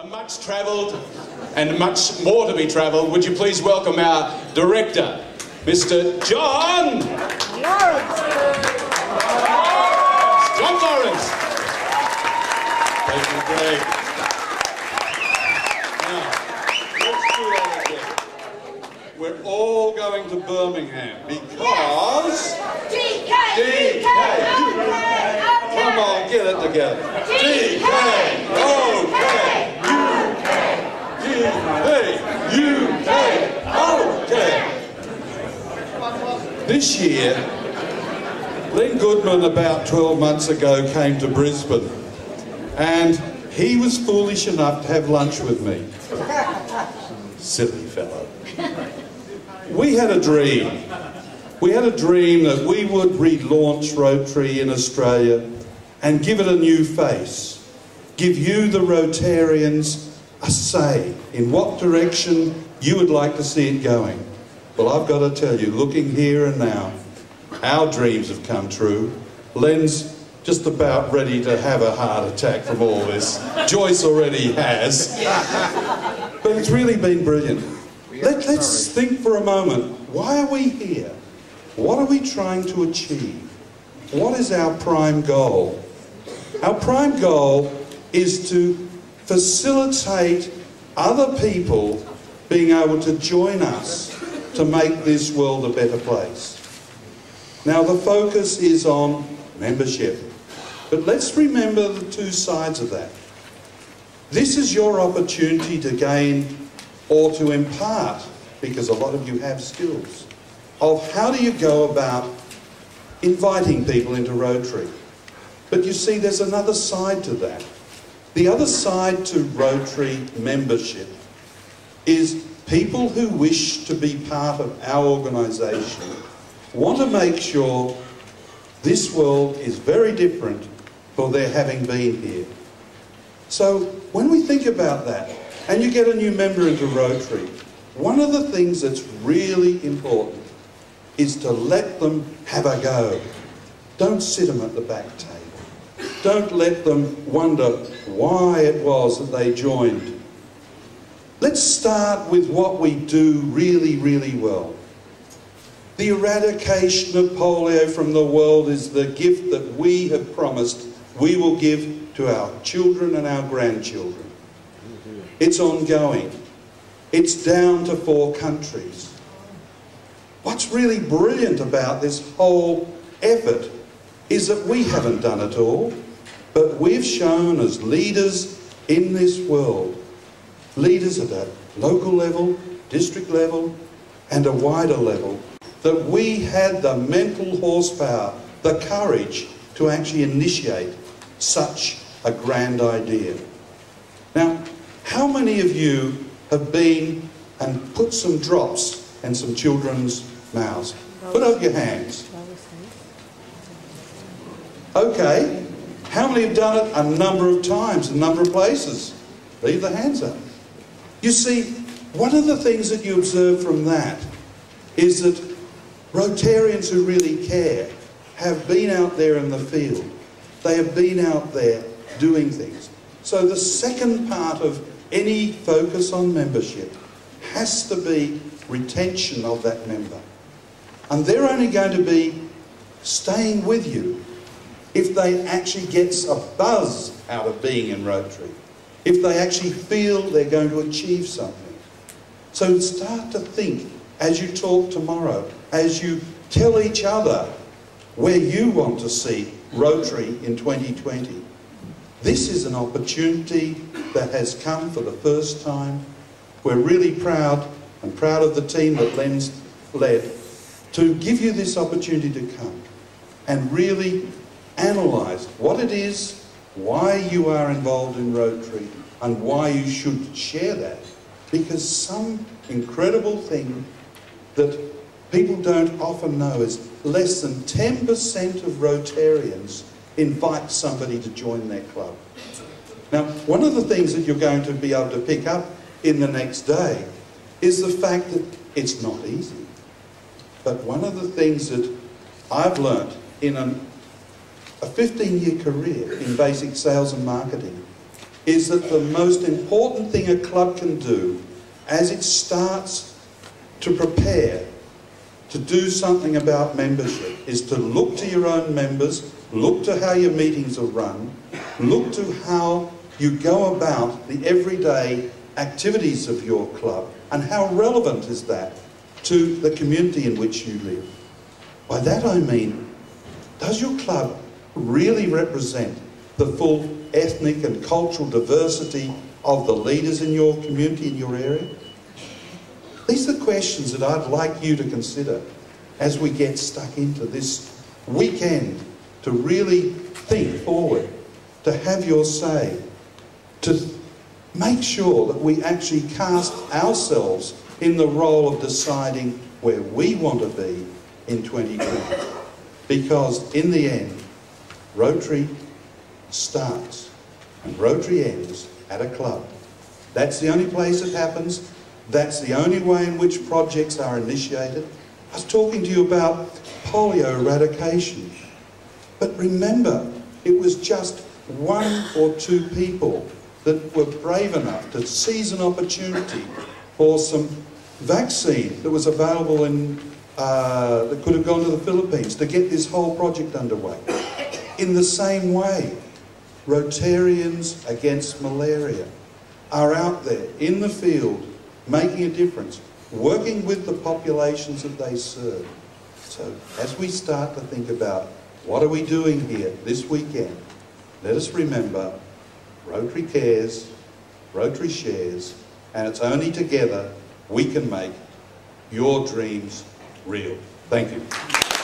Much travelled and much more to be travelled. Would you please welcome our director, Mr. John Lawrence. John Lawrence. Thank you, Greg. Now, let's do that again. We're all going to Birmingham because... DK! Come on, get it together. DK! OK! This year, Len Goodman about 12 months ago came to Brisbane and he was foolish enough to have lunch with me. Silly fellow. We had a dream. We had a dream that we would relaunch Rotary in Australia and give it a new face. Give you, the Rotarians, a say in what direction you would like to see it going. Well, I've got to tell you, looking here and now, our dreams have come true. Len's just about ready to have a heart attack from all this. Joyce already has. But it's really been brilliant. Let's think for a moment. Why are we here? What are we trying to achieve? What is our prime goal? Our prime goal is to facilitate other people being able to join us to make this world a better place. Now, the focus is on membership, but let's remember the two sides of that. This is your opportunity to gain or to impart, because a lot of you have skills, of how do you go about inviting people into Rotary. But you see, there's another side to that. The other side to Rotary membership is people who wish to be part of our organisation want to make sure this world is very different for their having been here. So when we think about that, and you get a new member into Rotary, one of the things that's really important is to let them have a go. Don't sit them at the back table. Don't let them wonder why it was that they joined. Let's start with what we do really, really well. The eradication of polio from the world is the gift that we have promised we will give to our children and our grandchildren. It's ongoing. It's down to 4 countries. What's really brilliant about this whole effort is that we haven't done it all, but we've shown as leaders in this world, leaders at a local level, district level, and a wider level, that we had the mental horsepower, the courage to actually initiate such a grand idea. Now, how many of you have been and put some drops in some children's mouths? Put up your hands. Okay. How many have done it a number of times, a number of places? Leave the hands up. You see, one of the things that you observe from that is that Rotarians who really care have been out there in the field. They have been out there doing things. So the second part of any focus on membership has to be retention of that member. And they're only going to be staying with you if they actually get a buzz out of being in Rotary, if they actually feel they're going to achieve something. So start to think as you talk tomorrow, as you tell each other where you want to see Rotary in 2020. This is an opportunity that has come for the first time. We're really proud, and proud of the team that Len's led, to give you this opportunity to come and really analyse what it is, why you are involved in Rotary, and why you should share that. Because some incredible thing that people don't often know is less than 10% of Rotarians invite somebody to join their club. Now, one of the things that you're going to be able to pick up in the next day is the fact that it's not easy. But one of the things that I've learnt in a 15-year career in basic sales and marketing is that the most important thing a club can do as it starts to prepare to do something about membership is to look to your own members, look to how your meetings are run, look to how you go about the everyday activities of your club, and how relevant is that to the community in which you live. By that I mean, does your club really represent the full ethnic and cultural diversity of the leaders in your community, in your area? These are the questions that I'd like you to consider as we get stuck into this weekend, to really think forward, to have your say, to make sure that we actually cast ourselves in the role of deciding where we want to be in 2020. Because in the end, Rotary starts and Rotary ends at a club. That's the only place it happens. That's the only way in which projects are initiated. I was talking to you about polio eradication. But remember, it was just 1 or 2 people that were brave enough to seize an opportunity for some vaccine that was available in, that could have gone to the Philippines to get this whole project underway. In the same way, Rotarians Against Malaria are out there in the field making a difference, working with the populations that they serve. So as we start to think about what are we doing here this weekend, let us remember Rotary cares, Rotary shares, and it's only together we can make your dreams real. Thank you.